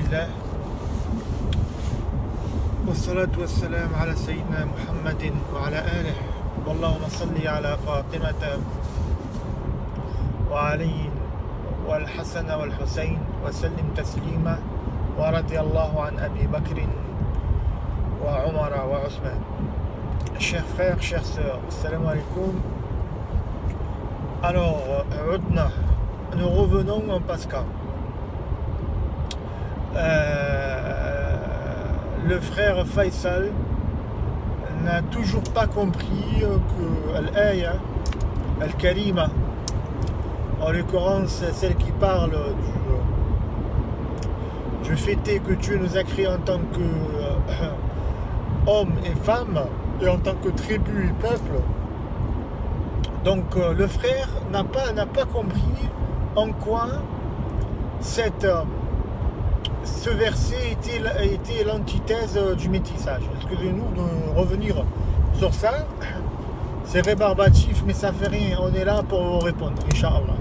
Alhamdulillah. Wassalatu wassalam ala sayyidina Muhammadin wa ala alihi. Wallahumma salli ala Fatimata wa Ali wal Hassan wal Hussein wa sallim taslima wa radiyallahu an Abi Bakr wa Omar wa Ousmane. Chers frères, chères sœurs, assalamu alaikum. Alors, nous revenons en Pascal. Le frère Faisal n'a toujours pas compris que l'Aya, Al-Karima, en l'occurrence celle qui parle du fait que Dieu nous a créés en tant qu'hommes et femmes et en tant que tribu et peuple. Donc le frère n'a pas compris en quoi ce verset était l'antithèse du métissage. Excusez-nous de revenir sur ça. C'est rébarbatif, mais ça fait rien. On est là pour vous répondre, Inch'Allah.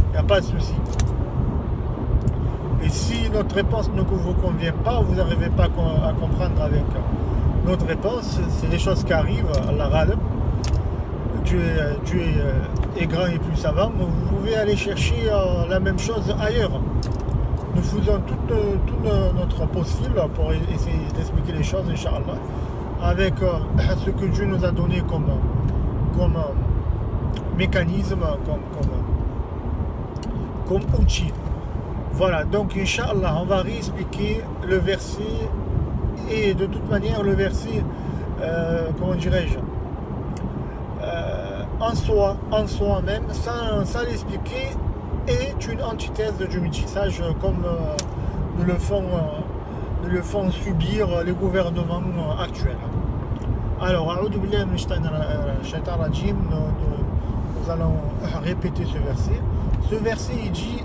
Il n'y a pas de souci. Et si notre réponse ne vous convient pas, vous n'arrivez pas à comprendre avec notre réponse, c'est des choses qui arrivent, Allah Ghalib. Dieu est grand et plus savant. Vous pouvez aller chercher la même chose ailleurs. Nous faisons tout notre possible pour essayer d'expliquer les choses, Inch'Allah, avec ce que Dieu nous a donné comme mécanisme, comme outil. Voilà, donc Inch'Allah, on va réexpliquer le verset, et de toute manière, le verset, comment dirais-je, en soi même, sans l'expliquer, est une antithèse du métissage comme nous le font subir les gouvernements actuels. Alors, nous allons répéter ce verset. Ce verset il dit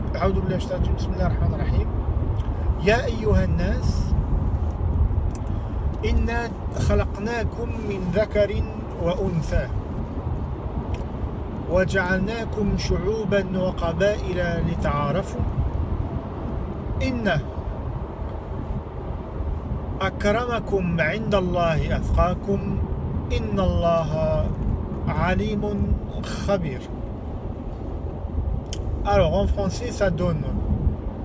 Ya ayyuhan nas inna khalaqnakum min dhakarin wa untha وجعلناكم شعوبا وقبائل لتعارفوا إن أكرمكم عند الله أتقاكم إن الله عليم خبير. Alors en français ça donne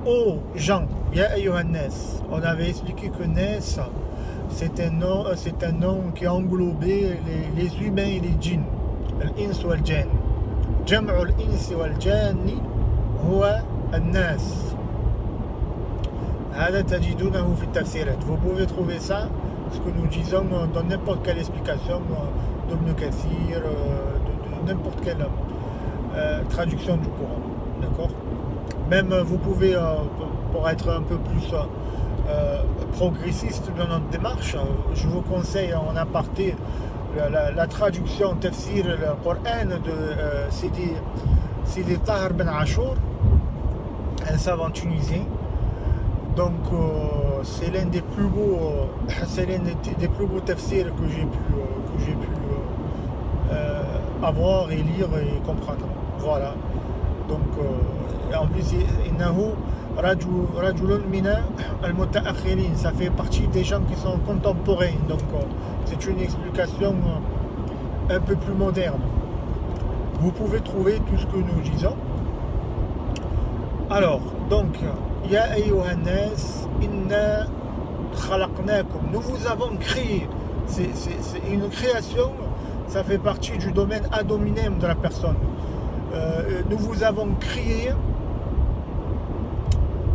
aux gens, Ya ayyuhan nas. On avait expliqué que nas c'est un nom qui englobait les humains et les djinns, الإنس والجن. جمع الإنس والجان هو الناس. هذا تجدونه في التفسيرات. Vous pouvez trouver ça, ce que nous disons dans n'importe quelle explication d'Ibn Kathir, de n'importe quelle traduction du Coran. D'accord. Même vous pouvez, pour être un peu plus progressiste dans notre démarche, je vous conseille en aparté la traduction tafsir le Coran de Sidi Tahir Ben Achour, un savant tunisien. Donc c'est l'un des plus beaux tafsirs que j'ai pu avoir et lire et comprendre. Voilà. Donc en plus innahu rajulun mina al-muta'akhirin, ça fait partie des gens qui sont contemporains. Donc c'est une explication un peu plus moderne. Vous pouvez trouver tout ce que nous disons. Alors, donc, Ya ayyuhan nas, inna khalaqnakum. Nous vous avons créé. C'est une création, ça fait partie du domaine ad hominem de la personne. Nous vous avons créé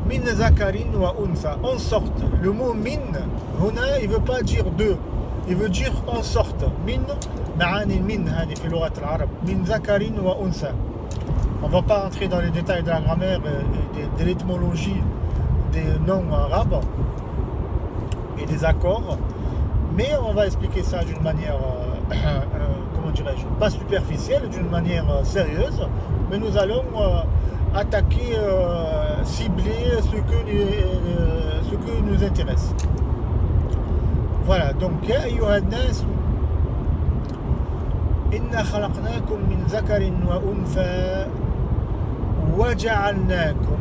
min zakarin wa unsa, en sorte. Le mot min, huna, il ne veut pas dire deux. Il veut dire en sorte. Min, ma'ani min, hadi fi lugat al-arab. Min zakarin wa unsa. On ne va pas entrer dans les détails de la grammaire et de l'étymologie des noms arabes et des accords, mais on va expliquer ça d'une manière, comment dirais-je, pas superficielle, d'une manière sérieuse, mais nous allons attaquer, cibler ce que nous intéresse. Voilà, donc Ya ayyuhan nas inna khalaqnakum min zakarin wa untha wa ja'alnakum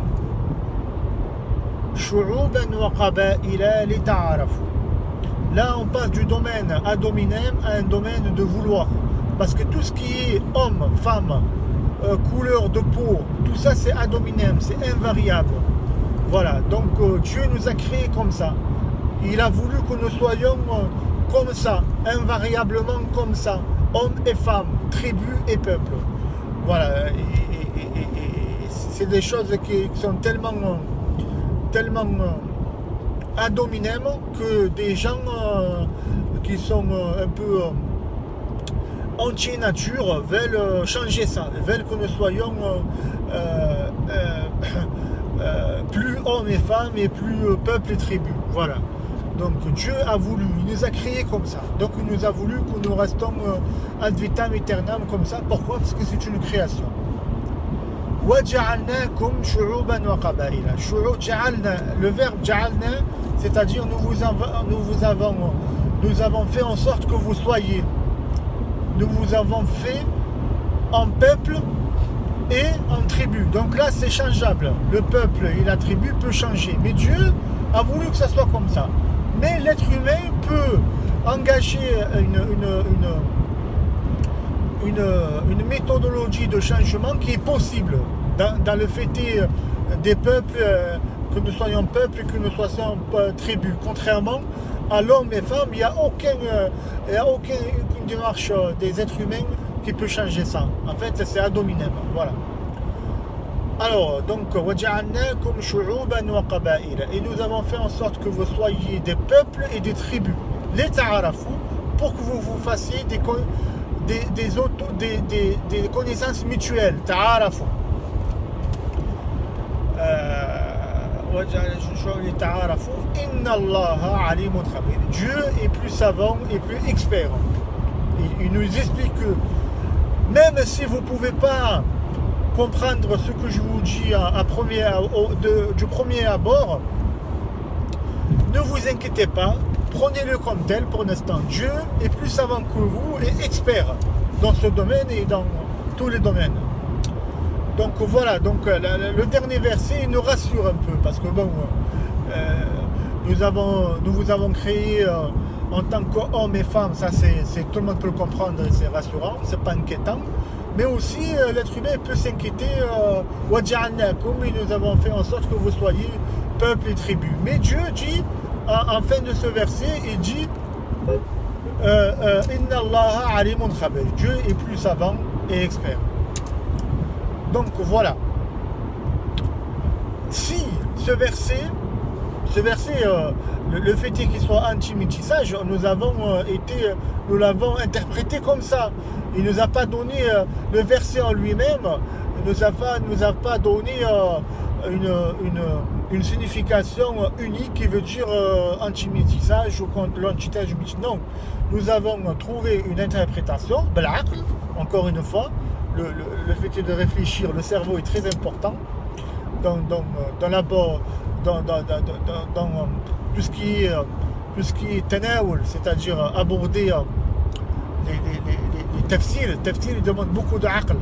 شعوبا وقبائل لتعارفوا. Là, on passe du domaine ad hominem à un domaine de vouloir. Parce que tout ce qui est homme, femme, couleur de peau, tout ça c'est ad hominem, c'est invariable. Voilà, donc Dieu nous a créés comme ça. Il a voulu que nous soyons comme ça, invariablement comme ça, hommes et femmes, tribus et peuples. Voilà, et c'est des choses qui sont tellement ad hominem que des gens qui sont un peu anti-nature veulent changer ça, veulent que nous soyons plus hommes et femmes et plus peuples et tribus. Voilà. Donc Dieu a voulu, il nous a créés comme ça. Donc il nous a voulu que nous restons ad vitam aeternam comme ça. Pourquoi? Parce que c'est une création. وَجَعَلْنَاكُمْ شُعُوبًا وَقَبَائِلًا. Le verbe جَعَلْنَا, c'est-à-dire nous avons fait en sorte que vous soyez. Nous vous avons fait en peuple et en tribu. Donc là c'est changeable. Le peuple et la tribu peut changer. Mais Dieu a voulu que ça soit comme ça. Mais l'être humain peut engager une méthodologie de changement qui est possible dans le fait des peuples, que nous soyons peuple et que nous soyons tribu. Contrairement à l'homme et femme, il n'y a aucune démarche des êtres humains qui peut changer ça. En fait, c'est ad hominem. Voilà. Alors, donc, وَجَعَلْنَاكُمْ شُعُوبًا وَقَبَائِلًا. Et nous avons fait en sorte que vous soyez des peuples et des tribus. Les ta'arafou, pour que vous vous fassiez des connaissances mutuelles. Ta'arafou. Inna Allaha alimun khabir. Dieu est plus savant et plus expert. Il nous explique que même si vous ne pouvez pas comprendre ce que je vous dis du premier abord, ne vous inquiétez pas, prenez-le comme tel pour l'instant. Dieu est plus savant que vous et expert dans ce domaine et dans tous les domaines. Donc voilà, donc le dernier verset nous rassure un peu parce que bon, nous vous avons créé en tant qu'hommes et femmes, ça c'est tout le monde peut le comprendre, c'est rassurant, c'est pas inquiétant. Mais aussi l'être humain peut s'inquiéter. Et nous avons fait en sorte que vous soyez peuple et tribu. Mais Dieu dit en fin de ce verset, il dit Inna Allaha alimun khabir. Dieu est plus savant et expert. Donc voilà. Si ce verset, le fait est qu'il soit anti-métissage, nous l'avons interprété comme ça. Il ne nous a pas donné le verset en lui-même, il ne nous a pas donné une signification unique qui veut dire anti-métissage ou contre l'antithèse du métissage. Non, nous avons trouvé une interprétation, encore une fois, le fait de réfléchir, le cerveau est très important dans tout ce qui est tanawul, c'est-à-dire aborder les tafsir. Le tafsir, il demande beaucoup d'aql.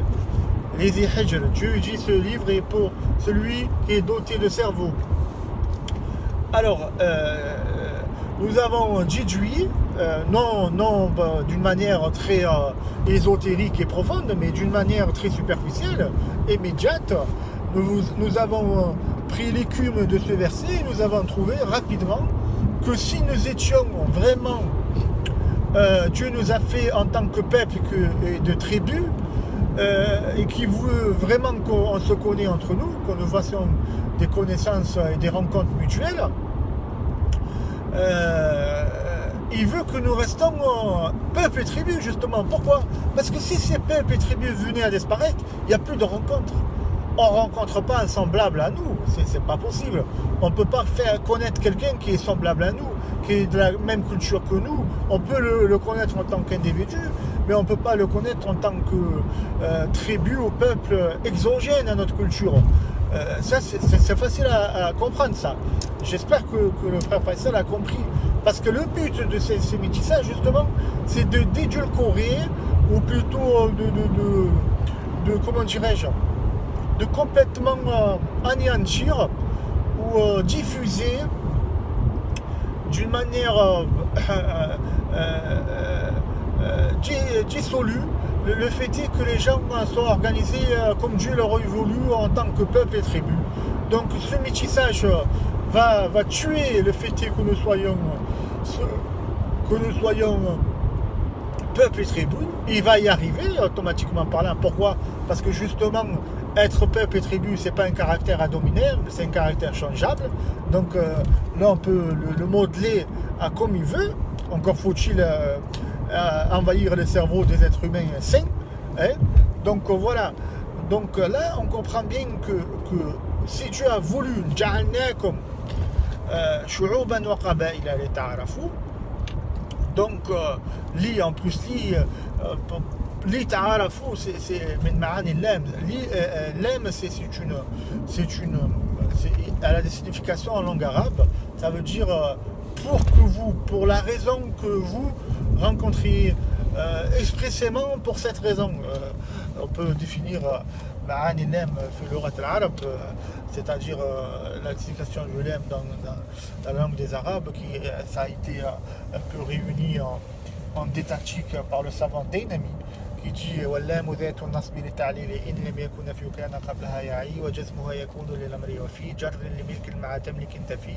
Les hijr. Dieu dit ce livre est pour celui qui est doté de cerveau. Alors, nous avons déduit, non d'une manière très ésotérique et profonde, mais d'une manière très superficielle, immédiate, nous avons pris l'écume de ce verset et nous avons trouvé rapidement que si nous étions vraiment, Dieu nous a fait en tant que peuple et de tribu, et qui veut vraiment qu'on se connaisse entre nous, que nous fassions des connaissances et des rencontres mutuelles, il veut que nous restons peuple et tribu, justement. Pourquoi? Parce que si ces peuples et tribus venaient à disparaître, il n'y a plus de rencontres. On ne rencontre pas un semblable à nous, c'est pas possible. On ne peut pas faire connaître quelqu'un qui est semblable à nous, qui est de la même culture que nous. On peut le connaître en tant qu'individu, mais on ne peut pas le connaître en tant que tribu ou peuple exogène à notre culture. Ça, c'est facile à comprendre, ça. J'espère que le frère Faisal a compris. Parce que le but de ces métissages, justement, c'est de d'édulcorer, ou plutôt de comment dirais-je, de complètement anéantir ou diffuser d'une manière dissolue le fait est que les gens soient organisés comme Dieu leur a voulu en tant que peuple et tribu. Donc ce métissage va tuer le fait est que nous soyons peuple et tribu. Il va y arriver automatiquement parlant. Pourquoi? Parce que justement, être peuple et tribu, c'est pas un caractère à dominer, c'est un caractère changeable. Donc là, on peut le modeler à comme il veut. Encore faut-il envahir le cerveau des êtres humains sains. Hein? Donc voilà. Donc là, on comprend bien que si Dieu a voulu جعلناكم شعوبا وقبائل لتعارفوا. Donc li en plus li ta'arafu c'est min ma'ani l'âme. L'âme c'est elle a des significations en langue arabe. Ça veut dire pour la raison que vous rencontriez expressément pour cette raison. On peut définir ma'ani l'âme في اللغة العرب, c'est-à-dire la signification de l'âme dans la langue des Arabes, qui ça a été un peu réuni en détachik par le savant Dainami, qui dit واللام ذات النصب للتعليل إن لم يكن في كان قبلها يعي وجزمها يكون للأمر وفي جر لملك مع تملك تفي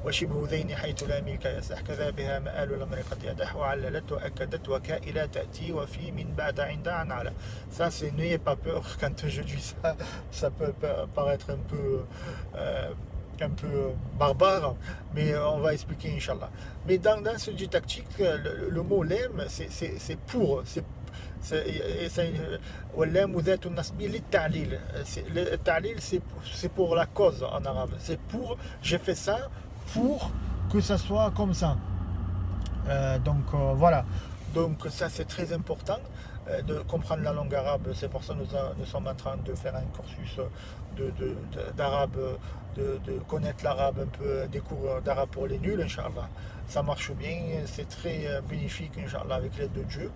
وشبه ذين حيث لا ملك يصح كذا بها مآل الأمر قد يدح وعللت وأكدت وكائلا تأتي وفي من بعد عند عن على. Ça c'est n'ayez pas peur quand je dis ça, ça peut paraître un peu barbare, mais on va expliquer Inch'Allah. Mais dans ce didactique, le mot lem, c'est pour, واللام ذات النصب للتعليل. Le ta'lil c'est pour la cause en arabe, c'est pour, j'ai fait ça pour que ça soit comme ça. Donc voilà, donc ça c'est très important de comprendre la langue arabe. C'est pour ça que nous sommes en train de faire un cursus d'arabe, de connaître l'arabe un peu, des cours d'arabe pour les nuls, Inch'Allah. Ça marche bien, c'est très bénéfique, Inch'Allah, avec l'aide de Dieu.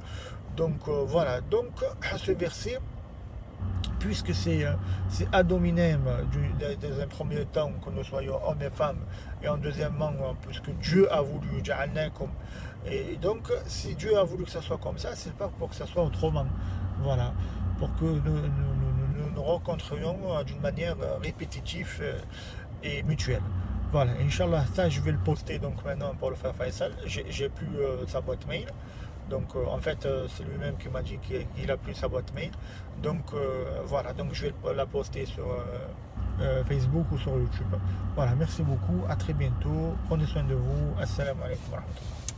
Donc voilà, donc ce verset, puisque c'est ad hominem dans un premier temps que nous soyons hommes et femmes, et en deuxièmement puisque Dieu a voulu ja'alnakum, et donc si Dieu a voulu que ça soit comme ça, c'est pas pour que ça soit autrement, voilà, pour que nous rencontrions d'une manière répétitive et mutuelle. Voilà, Inch'Allah, ça je vais le poster donc maintenant pour le faire Faisal. J'ai plus sa boîte mail. Donc en fait c'est lui-même qui m'a dit qu'il a plus sa boîte mail. Donc voilà, donc je vais la poster sur Facebook ou sur YouTube. Voilà, merci beaucoup, à très bientôt, prenez soin de vous, assalamu alaikum wa rahmatullah.